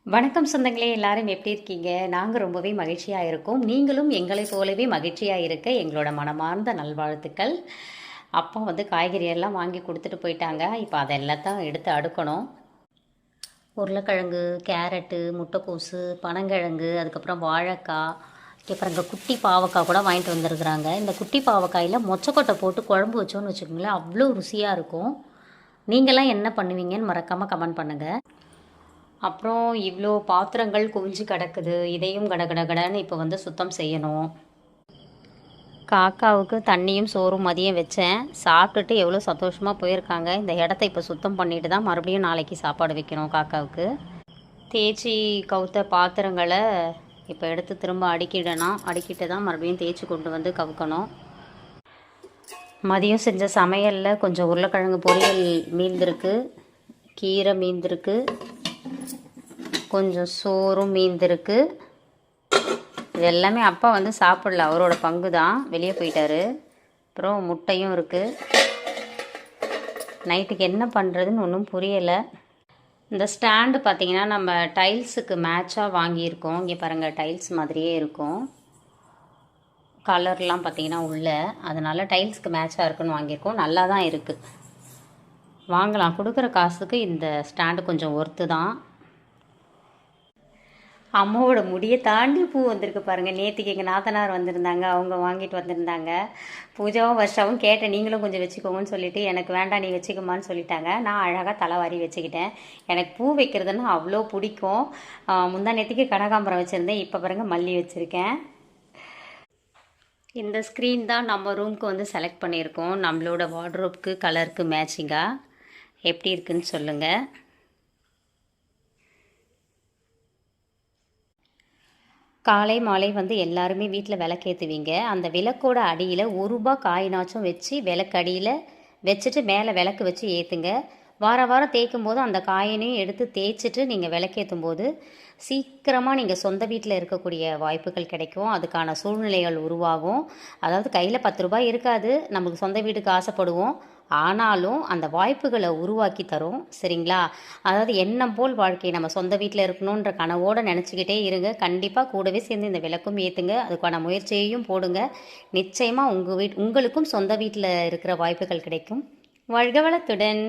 வணக்கம் சொந்தங்களே, எல்லாரும் எப்படி இருக்கீங்க? நாங்கள் ரொம்பவே மகிழ்ச்சியாக இருக்கோம். நீங்களும் எங்களைப் போலவே மகிழ்ச்சியாக இருக்க எங்களோட மனமார்ந்த நல்வாழ்த்துக்கள். அப்பா வந்து காய்கறி எல்லாம் வாங்கி கொடுத்துட்டு போயிட்டாங்க. இப்போ அதெல்லாத்தான் எடுத்து அடுக்கணும். உருளைக்கிழங்கு, கேரட்டு, முட்டைக்கோசு, பனங்கிழங்கு, அதுக்கப்புறம் வாழைக்காய், அப்புறம் இங்கே குட்டி பாவக்காய் கூட வாங்கிட்டு வந்துருக்குறாங்க. இந்த குட்டி பாவக்காயில் மொச்சக்கொட்டை போட்டு குழம்பு வச்சோன்னு வச்சுக்கோங்களேன், அவ்வளோ ருசியாக இருக்கும். நீங்களாம் என்ன பண்ணுவீங்கன்னு மறக்காமல் கமெண்ட் பண்ணுங்கள். அப்புறம் இவ்வளோ பாத்திரங்கள் குவிஞ்சு கிடக்குது. இதையும் கடகடன்னு இப்போ வந்து சுத்தம் செய்யணும். காக்காவுக்கு தண்ணியும் சோறும் மதியம் வச்சேன். சாப்பிட்டுட்டு எவ்வளோ சந்தோஷமாக போயிருக்காங்க. இந்த இடத்த இப்போ சுத்தம் பண்ணிட்டு தான் மறுபடியும் நாளைக்கு சாப்பாடு வைக்கணும் காக்காவுக்கு. தேய்ச்சி கவுத்த பாத்திரங்களை இப்போ எடுத்து திரும்ப அடுக்கிடணும். அடுக்கிட்டு தான் மறுபடியும் தேய்ச்சி கொண்டு வந்து கவுக்கணும். மதியம் செஞ்ச சமையலில் கொஞ்சம் உருளைக்கிழங்கு பொரியல் மீந்திருக்கு, கீரை மீந்திருக்கு, கொஞ்சம் சோறும் மீந்திருக்கு. இது எல்லாமே அப்பா வந்து சாப்பிடல, அவரோட பங்கு தான், வெளியே போயிட்டாரு. அப்புறம் முட்டையும் இருக்குது. நைட்டுக்கு என்ன பண்ணுறதுன்னு ஒன்றும் புரியலை. இந்த ஸ்டாண்டு பார்த்திங்கன்னா நம்ம டைல்ஸுக்கு மேட்சாக வாங்கியிருக்கோம். இங்கே பாருங்கள், டைல்ஸ் மாதிரியே இருக்கும். கலர்லாம் பார்த்திங்கன்னா உள்ள, அதனால் டைல்ஸுக்கு மேட்சாக இருக்குன்னு வாங்கியிருக்கோம். நல்லா தான் இருக்குது, வாங்கலாம். கொடுக்குற காசுக்கு இந்த ஸ்டாண்டு கொஞ்சம் ஒர்த்து தான். அம்மாவோட முடியை தாண்டி பூ வந்திருக்கு பாருங்கள். நேற்றுக்கு எங்கள் நாத்தனார் வந்திருந்தாங்க, அவங்க வாங்கிட்டு வந்திருந்தாங்க. பூஜாவும் வருஷாவும் கேட்டேன், நீங்களும் கொஞ்சம் வச்சுக்கோங்கன்னு சொல்லிவிட்டு, எனக்கு வேண்டாம் நீ வச்சுக்கோமான்னு சொல்லிட்டாங்க. நான் அழகாக தலைவாரி வச்சுக்கிட்டேன். எனக்கு பூ வைக்கிறதுன்னா அவ்வளோ பிடிக்கும். முந்தா நேற்றுக்கு கனகாம்பரம் வச்சுருந்தேன், இப்போ பாருங்கள் மல்லி வச்சுருக்கேன். இந்த ஸ்க்ரீன் தான் நம்ம ரூமுக்கு வந்து செலக்ட் பண்ணியிருக்கோம். நம்மளோட வார்ட்ரோப்க்கு கலருக்கு மேட்சிங்காக எப்படி இருக்குன்னு சொல்லுங்கள். காலை மாலை வந்து எல்லாருமே வீட்டில் விளக்கேற்றுவீங்க. அந்த விளக்கோட அடியில் ₹1 காயினாச்சும் வச்சு விளக்கடியில் வச்சுட்டு மேலே விளக்கு வச்சு ஏற்றுங்க. வாரம் தேய்க்கும் போது அந்த காயினையும் எடுத்து தேய்ச்சிட்டு நீங்கள் விளக்கேற்றும் போது சீக்கிரமாக நீங்கள் சொந்த வீட்டில் இருக்கக்கூடிய வாய்ப்புகள் கிடைக்கும். அதுக்கான சூழ்நிலைகள் உருவாகும். அதாவது கையில் ₹10 இருக்காது, நமக்கு சொந்த வீட்டுக்கு ஆசைப்படுவோம். ஆனாலும் அந்த வாய்ப்புகளை உருவாக்கி தரும். சரிங்களா? அதாவது எண்ணம் போல் வாழ்க்கை, நம்ம சொந்த வீட்டில் இருக்கணுன்ற கனவோடு நினச்சிக்கிட்டே இருங்க. கண்டிப்பாக கூடவே சேர்ந்து இந்த விளக்கும் ஏற்றுங்க. அதுக்கான முயற்சியையும் போடுங்க. நிச்சயமாக உங்களுக்கும் சொந்த வீட்டில் இருக்கிற வாய்ப்புகள் கிடைக்கும். வாழ்க வளத்துடன்.